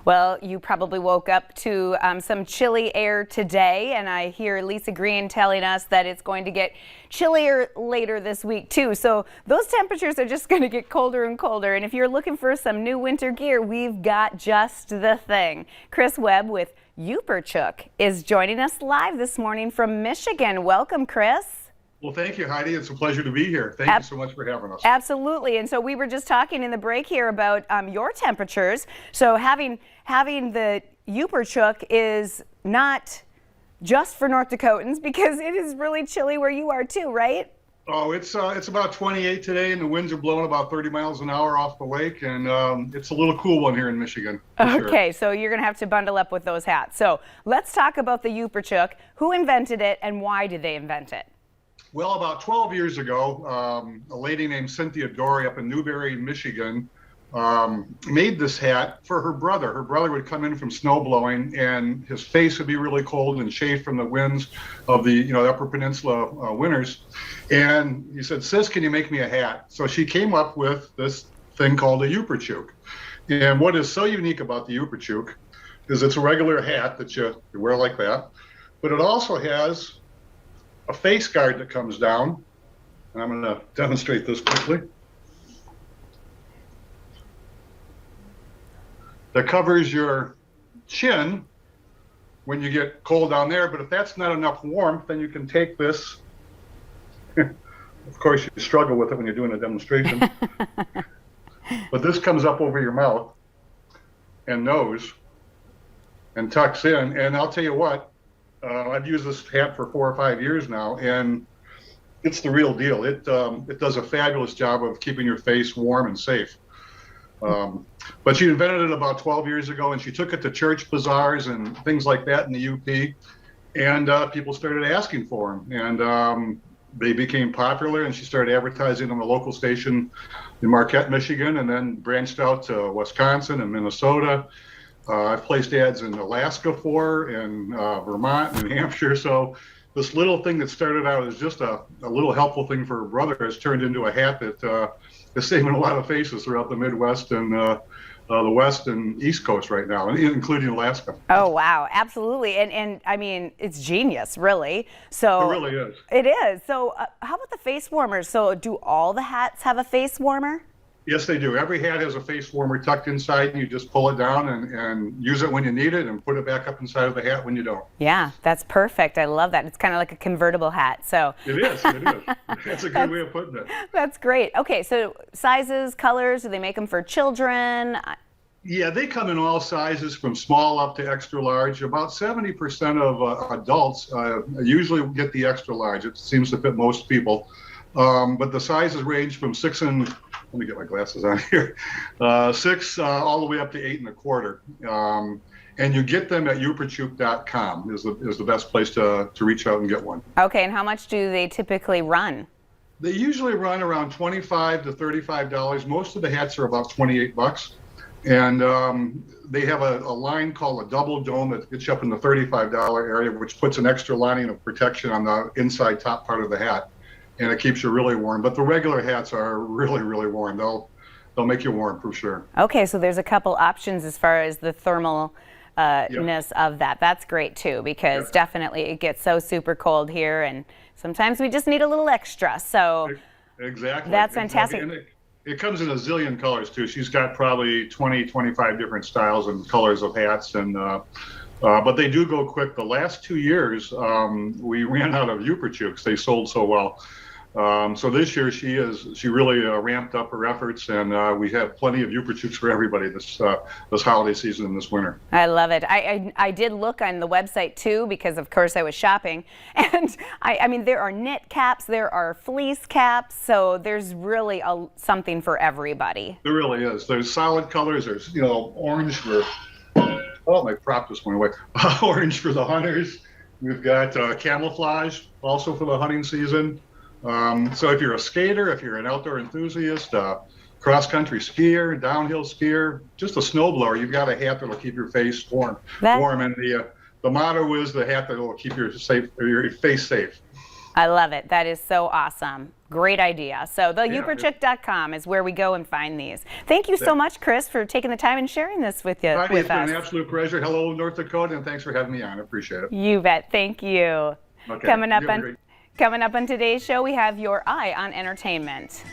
Well, you probably woke up to some chilly air today, and I hear Lisa Green telling us that it's going to get chillier later this week too. So those temperatures are just going to get colder and colder. And if you're looking for some new winter gear, we've got just the thing. Chris Webb with Yooper Chook is joining us live this morning from Michigan. Welcome, Chris. Well, thank you, Heidi. It's a pleasure to be here. Thank you so much for having us. Absolutely. And so we were just talking in the break here about your temperatures. So having the Yooper Chook is not just for North Dakotans, because it is really chilly where you are too, right? Oh, it's about 28 today, and the winds are blowing about 30 miles an hour off the lake, and it's a little cool one here in Michigan. Okay, so you're going to have to bundle up with those hats. So let's talk about the Yooper Chook. Who invented it, and why did they invent it? Well, about 12 years ago, a lady named Cynthia Dory up in Newberry, Michigan, made this hat for her brother. Her brother would come in from snow blowing, and his face would be really cold and chafed from the winds of the Upper Peninsula winters. And he said, "Sis, can you make me a hat?" So she came up with this thing called a Yooper Chook. And what is so unique about the Yooper Chook is it's a regular hat that you wear like that, but it also has a face guard that comes down, and I'm going to demonstrate this quickly. That covers your chin when you get cold down there, but if that's not enough warmth, then you can take this. Of course, you struggle with it when you're doing a demonstration. But this comes up over your mouth and nose and tucks in, and I'll tell you what, I've used this hat for 4 or 5 years now, and it's the real deal. It does a fabulous job of keeping your face warm and safe. But she invented it about 12 years ago, and she took it to church bazaars and things like that in the UP, and people started asking for them, and they became popular, and she started advertising on the local station in Marquette, Michigan, and then branched out to Wisconsin and Minnesota. I've placed ads in Alaska for, in Vermont and New Hampshire. So this little thing that started out as just a little helpful thing for her brother has turned into a hat that is saving a lot of faces throughout the Midwest and the West and East Coast right now, including Alaska. Oh, wow. Absolutely. And I mean, it's genius, really. So it really is. It is. So how about the face warmers? So do all the hats have a face warmer? Yes, they do. Every hat has a face warmer tucked inside, and you just pull it down and use it when you need it and put it back up inside of the hat when you don't. Yeah, that's perfect. I love that. It's kind of like a convertible hat. So It is. That's a good way of putting it. That's great. Okay, so sizes, colors, do they make them for children? Yeah, they come in all sizes from small up to extra large. About 70% of adults usually get the extra large. It seems to fit most people. But the sizes range from 6 and, let me get my glasses on here, 6 all the way up to 8 1/4. And you get them at yooperchook.com is the best place to reach out and get one. Okay, and how much do they typically run? They usually run around $25 to $35. Most of the hats are about $28. And they have a line called a double dome that gets you up in the $35 area, which puts an extra lining of protection on the inside top part of the hat. And it keeps you really warm. But the regular hats are really, really warm. They'll make you warm for sure. Okay, so there's a couple options as far as the thermalness of that. That's great too, because definitely it gets so super cold here, and sometimes we just need a little extra. So exactly, that's fantastic. And it comes in a zillion colors too. She's got probably 20, 25 different styles and colors of hats, and but they do go quick. The last 2 years, we ran out of Yooper Chooks. They sold so well. So this year she really ramped up her efforts, and we have plenty of Yooper Chooks for everybody this holiday season and this winter. I love it. I did look on the website too, because of course I was shopping, and I mean there are knit caps, there are fleece caps, so there's really something for everybody. There really is. There's solid colors. There's orange for, oh, my prop just went away. Orange for the hunters. We've got camouflage also for the hunting season. So if you're a skater, if you're an outdoor enthusiast, cross-country skier, downhill skier, just a snowblower, you've got a hat that'll keep your face warm. And the motto is the hat that will keep your face safe. I love it. That is so awesome. Great idea. So the yooperchick.com is where we go and find these. Thank you so much, Chris, for taking the time and sharing this with you. It's been an absolute pleasure. Hello, North Dakota, and thanks for having me on. I appreciate it. You bet. Thank you. Okay. Coming up on today's show, we have your eye on entertainment.